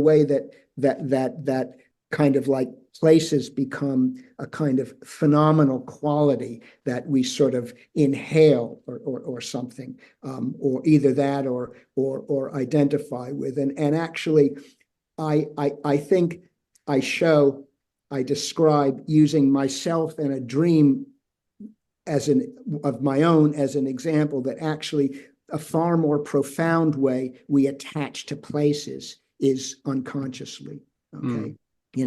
way that kind of like places become a kind of phenomenal quality that we sort of inhale or something, or either that or identify with. And actually, I think I describe using myself and a dream of my own as an example that actually a far more profound way we attach to places is unconsciously. Okay. In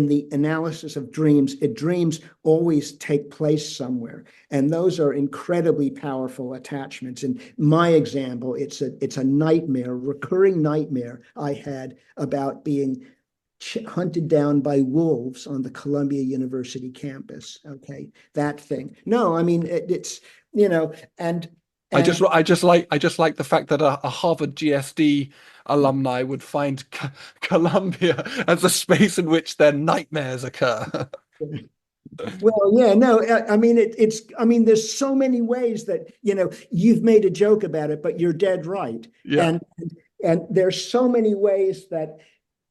the analysis of dreams, dreams always take place somewhere, and those are incredibly powerful attachments. In my example, it's a nightmare, recurring nightmare I had about being hunted down by wolves on the Columbia University campus. Okay, that thing. No, I mean it's and I just like the fact that a Harvard GSD alumni would find Columbia as a space in which their nightmares occur. Well, yeah, no, I mean there's so many ways that you've made a joke about it, but you're dead right. Yeah. And there's so many ways that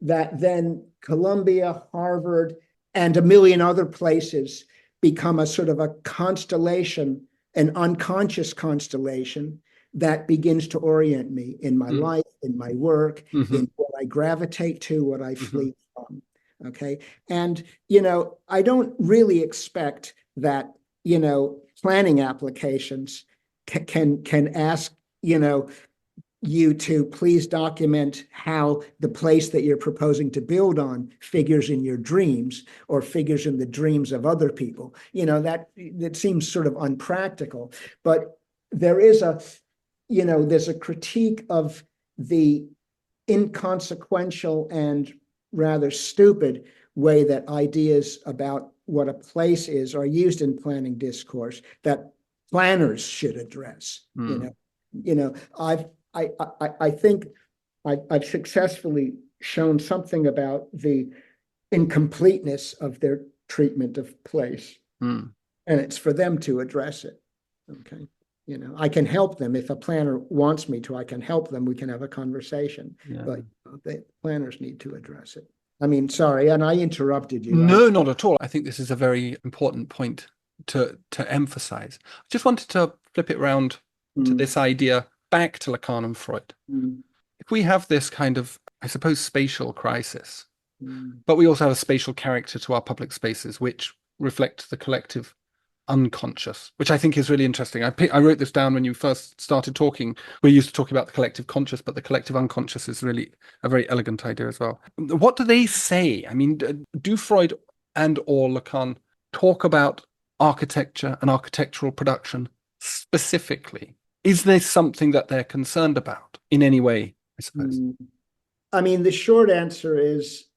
then Columbia, Harvard, and a million other places become a sort of a constellation, an unconscious constellation that begins to orient me in my life, in my work, in what I gravitate to, what I flee from. Okay. And, I don't really expect that, planning applications can ask, you to please document how the place that you're proposing to build on figures in your dreams or figures in the dreams of other people. That seems sort of unpractical, but there is there's a critique of the inconsequential and rather stupid way that ideas about what a place is are used in planning discourse that planners should address. I think I've successfully shown something about the incompleteness of their treatment of place, and it's for them to address it. Okay, I can help them if a planner wants me to. I can help them. We can have a conversation, but the planners need to address it. I mean, sorry, and I interrupted you. No, not at all. I think this is a very important point to emphasize. I just wanted to flip it around to this idea. Back to Lacan and Freud. If we have this kind of, I suppose, spatial crisis, but we also have a spatial character to our public spaces, which reflect the collective unconscious, which I think is really interesting. I wrote this down when you first started talking. We're used to talking about the collective conscious, but the collective unconscious is really a very elegant idea as well. What do they say? I mean, do Freud and or Lacan talk about architecture and architectural production specifically? Is there something that they're concerned about in any way, I suppose? I mean, the short answer is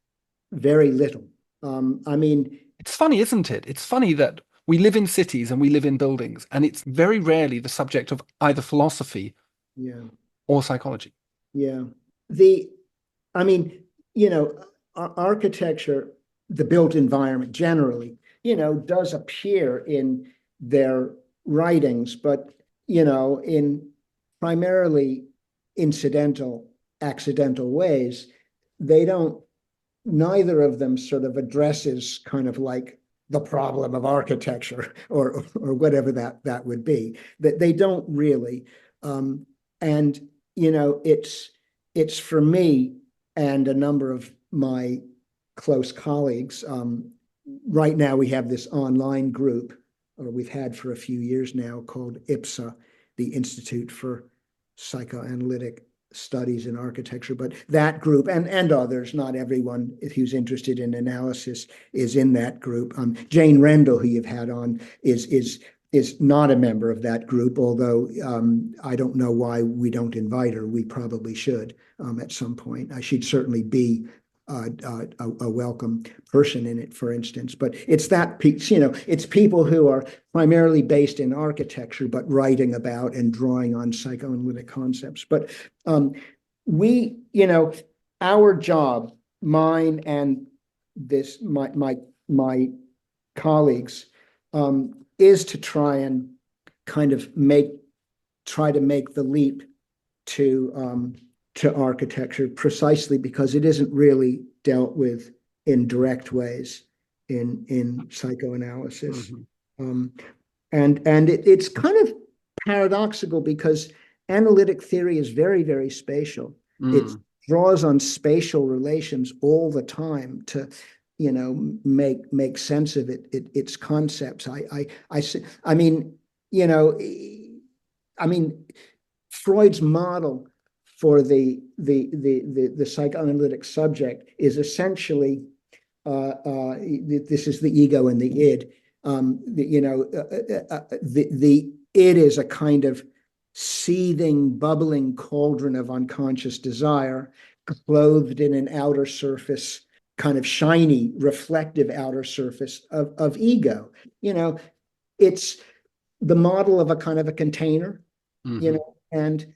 very little. I mean, it's funny, isn't it? It's funny that we live in cities and we live in buildings, and it's very rarely the subject of either philosophy or psychology. Yeah. Architecture, the built environment generally, does appear in their writings, but in primarily incidental, accidental ways. Neither of them sort of addresses kind of like the problem of architecture or whatever that would be. That they don't really. And it's for me and a number of my close colleagues. Right now we have this online group, or we've had for a few years now, called IPSA, the Institute for Psychoanalytic Studies in Architecture. But that group and others, not everyone who's interested in analysis is in that group. Jane Rendell, who you've had on, is not a member of that group, although I don't know why we don't invite her. We probably should at some point. She'd certainly be a welcome person in it, for instance. But it's that piece, it's people who are primarily based in architecture, but writing about and drawing on psychoanalytic concepts. But we, our job, mine and my colleagues, is to try and kind of try to make the leap to architecture, precisely because it isn't really dealt with in direct ways in psychoanalysis. Mm-hmm. And it's kind of paradoxical, because analytic theory is very, very spatial. It draws on spatial relations all the time to make sense of its concepts. I mean, Freud's model for the psychoanalytic subject is essentially this is the ego and the id. The id is a kind of seething, bubbling cauldron of unconscious desire, clothed in an outer surface, kind of shiny, reflective outer surface of ego. It's the model of a kind of a container, and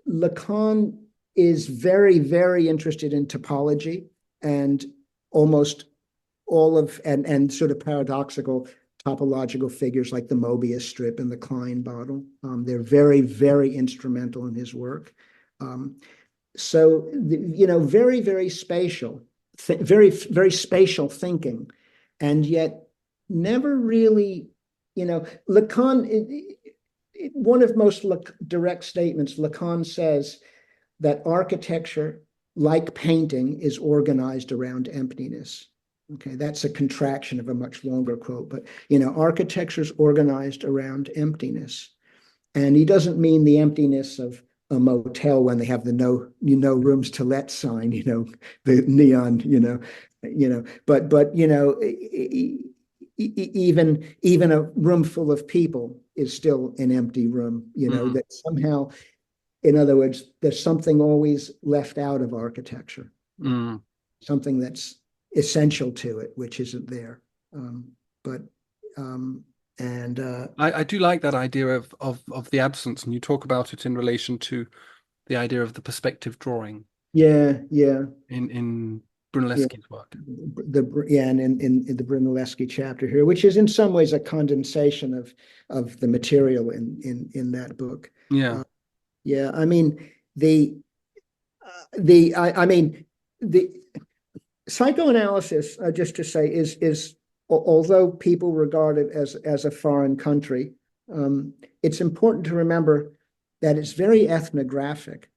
Lacan is very, very interested in topology and almost all of and sort of paradoxical topological figures like the Mobius strip and the Klein bottle. They're very, very instrumental in his work. So very, very spatial, very, very spatial thinking, and yet never really, Lacan. One of most direct statements, Lacan says that architecture, like painting, is organized around emptiness. Okay, that's a contraction of a much longer quote, but architecture is organized around emptiness, and he doesn't mean the emptiness of a motel when they have the no rooms to let sign, the neon, but even a room full of people is still an empty room, that somehow, in other words, there's something always left out of architecture, something that's essential to it, which isn't there. I do like that idea of the absence, and you talk about it in relation to the idea of the perspective drawing. Yeah. In Brunelleschi's work. And in the Brunelleschi chapter here, which is in some ways a condensation of the material in that book. Yeah. I mean the psychoanalysis, just to say, is although people regard it as a foreign country, it's important to remember that it's very ethnographic,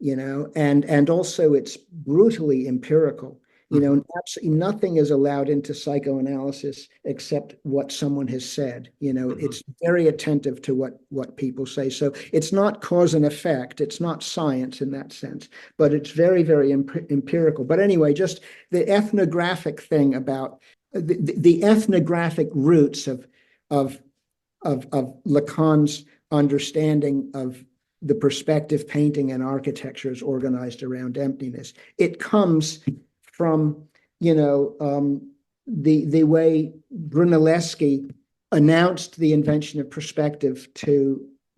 and also it's brutally empirical. And absolutely nothing is allowed into psychoanalysis except what someone has said. It's very attentive to what people say. So it's not cause and effect. It's not science in that sense, but it's very, very empirical. But anyway, just the ethnographic thing about the ethnographic roots of Lacan's understanding of the perspective painting and architecture is organized around emptiness. It comes from the way Brunelleschi announced the invention of perspective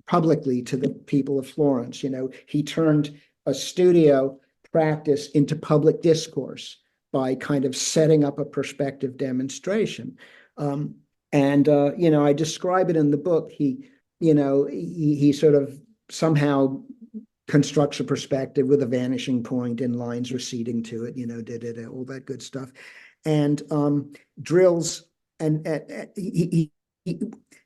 publicly to the people of Florence. He turned a studio practice into public discourse by kind of setting up a perspective demonstration. I describe it in the book. He sort of somehow constructs a perspective with a vanishing point and lines receding to it, all that good stuff. and drills and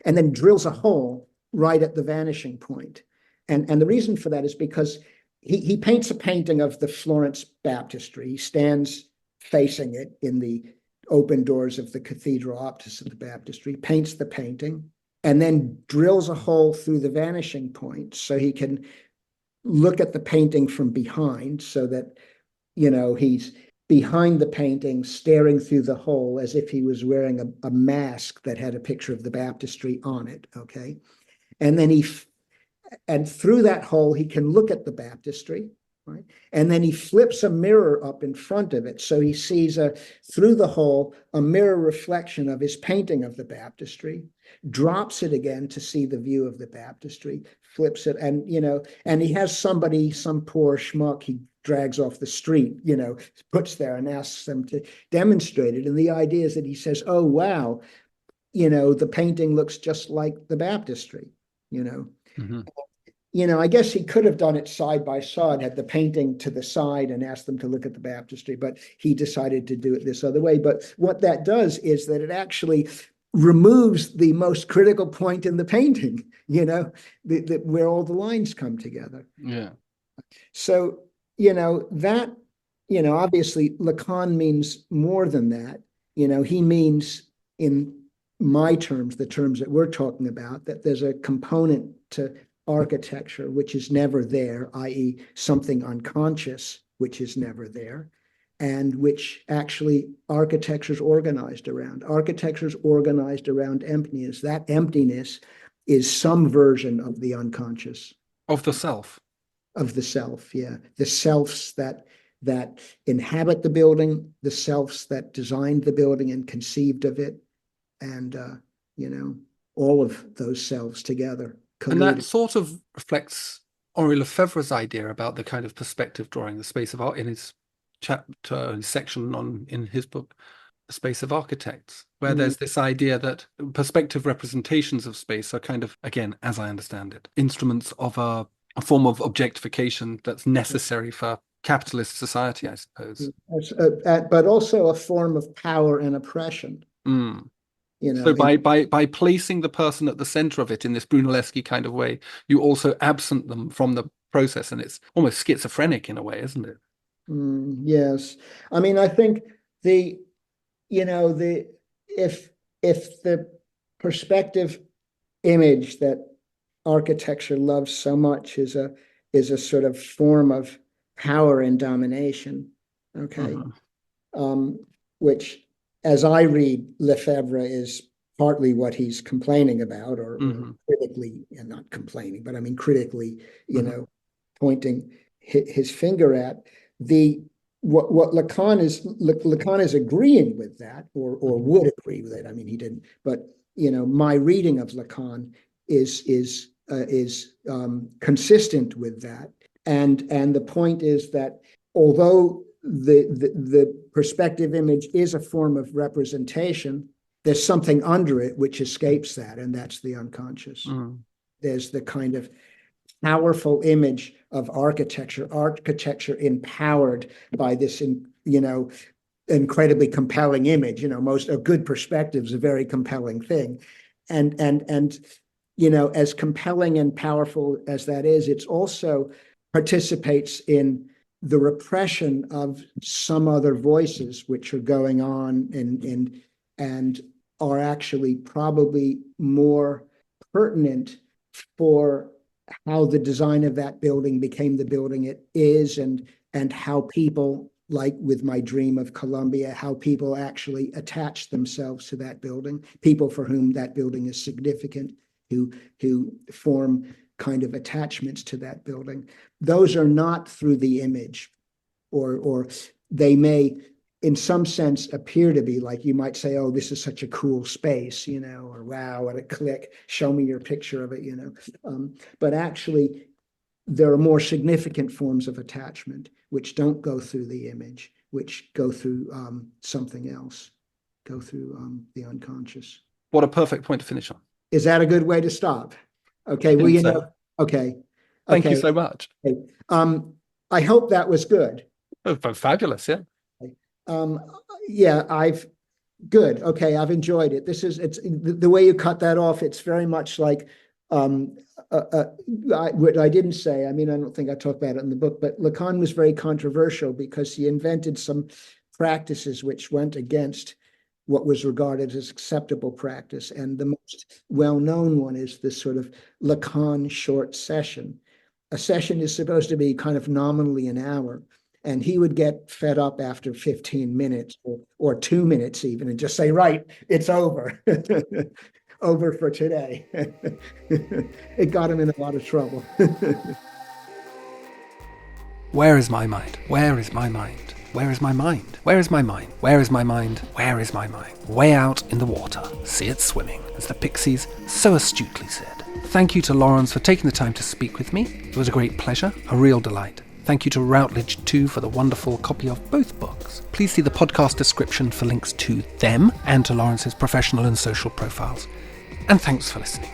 and then drills a hole right at the vanishing point. And the reason for that is because he paints a painting of the Florence baptistry. He stands facing it in the open doors of the cathedral opposite the baptistry, paints the painting, and then drills a hole through the vanishing point so he can look at the painting from behind, so that, he's behind the painting, staring through the hole as if he was wearing a mask that had a picture of the baptistry on it. Okay. And then and through that hole, he can look at the baptistry, right? And then he flips a mirror up in front of it. So he sees through the hole, a mirror reflection of his painting of the baptistry, drops it again to see the view of the baptistry, flips it. And, and he has some poor schmuck he drags off the street, puts there and asks them to demonstrate it. And the idea is that he says, oh, wow, the painting looks just like the baptistry, Mm-hmm. I guess he could have done it side by side, had the painting to the side and asked them to look at the baptistry, but he decided to do it this other way. But what that does is that it actually removes the most critical point in the painting, where all the lines come together. Yeah. So, that, obviously Lacan means more than that. He means, in my terms, the terms that we're talking about, that there's a component to architecture which is never there, i.e. something unconscious which is never there, and which actually architecture is organized around. Architecture is organized around emptiness. That emptiness is some version of the unconscious. Of the self. Of the self, yeah. The selves that inhabit the building, the selves that designed the building and conceived of it, and all of those selves together. And that sort of reflects Henri Lefebvre's idea about the kind of perspective drawing, the space of art, in his chapter, his section in his book, The Space of Architects, where there's this idea that perspective representations of space are kind of, again, as I understand it, instruments of a form of objectification that's necessary for capitalist society, I suppose. But also a form of power and oppression. So by placing the person at the center of it in this Brunelleschi kind of way, you also absent them from the process, and it's almost schizophrenic in a way, isn't it? Yes. I mean, I think if the perspective image that architecture loves so much is a sort of form of power and domination, okay, which, as I read Lefebvre, is partly what he's complaining about, or critically, and not complaining, but I mean critically, pointing his finger at. What Lacan is agreeing with that, or would agree with it. I mean, he didn't, but my reading of Lacan is consistent with that, and the point is that although the perspective image is a form of representation, there's something under it which escapes that, and that's the unconscious. There's the kind of powerful image of architecture empowered by this, incredibly compelling image. A good perspective is a very compelling thing, and as compelling and powerful as that is, it's also participates in the repression of some other voices which are going on and are actually probably more pertinent for how the design of that building became the building it is, and how people, like with my dream of Columbia, how people actually attach themselves to that building, people for whom that building is significant, who form kind of attachments to that building. Those are not through the image, or they may in some sense appear to be, like you might say, oh, this is such a cool space, or wow, what a click, show me your picture of it, but actually there are more significant forms of attachment which don't go through the image, which go through something else, go through the unconscious. What a perfect point to finish on. Is that a good way to stop? Okay, well, okay. Thank you so much. Okay. I hope that was good. Oh, fabulous, yeah. Yeah, good. Okay, I've enjoyed it. It's the way you cut that off. It's very much like what I didn't say. I mean, I don't think I talked about it in the book, but Lacan was very controversial because he invented some practices which went against what was regarded as acceptable practice. And the most well-known one is this sort of Lacan short session. A session is supposed to be kind of nominally an hour. And he would get fed up after 15 minutes or 2 minutes even and just say, right, it's over. Over for today. It got him in a lot of trouble. Where is my mind? Where is my mind? Where is my mind? Where is my mind? Where is my mind? Where is my mind? Way out in the water. See it swimming, as the Pixies so astutely said. Thank you to Lorens for taking the time to speak with me. It was a great pleasure, a real delight. Thank you to Routledge too for the wonderful copy of both books. Please see the podcast description for links to them and to Lorens's professional and social profiles. And thanks for listening.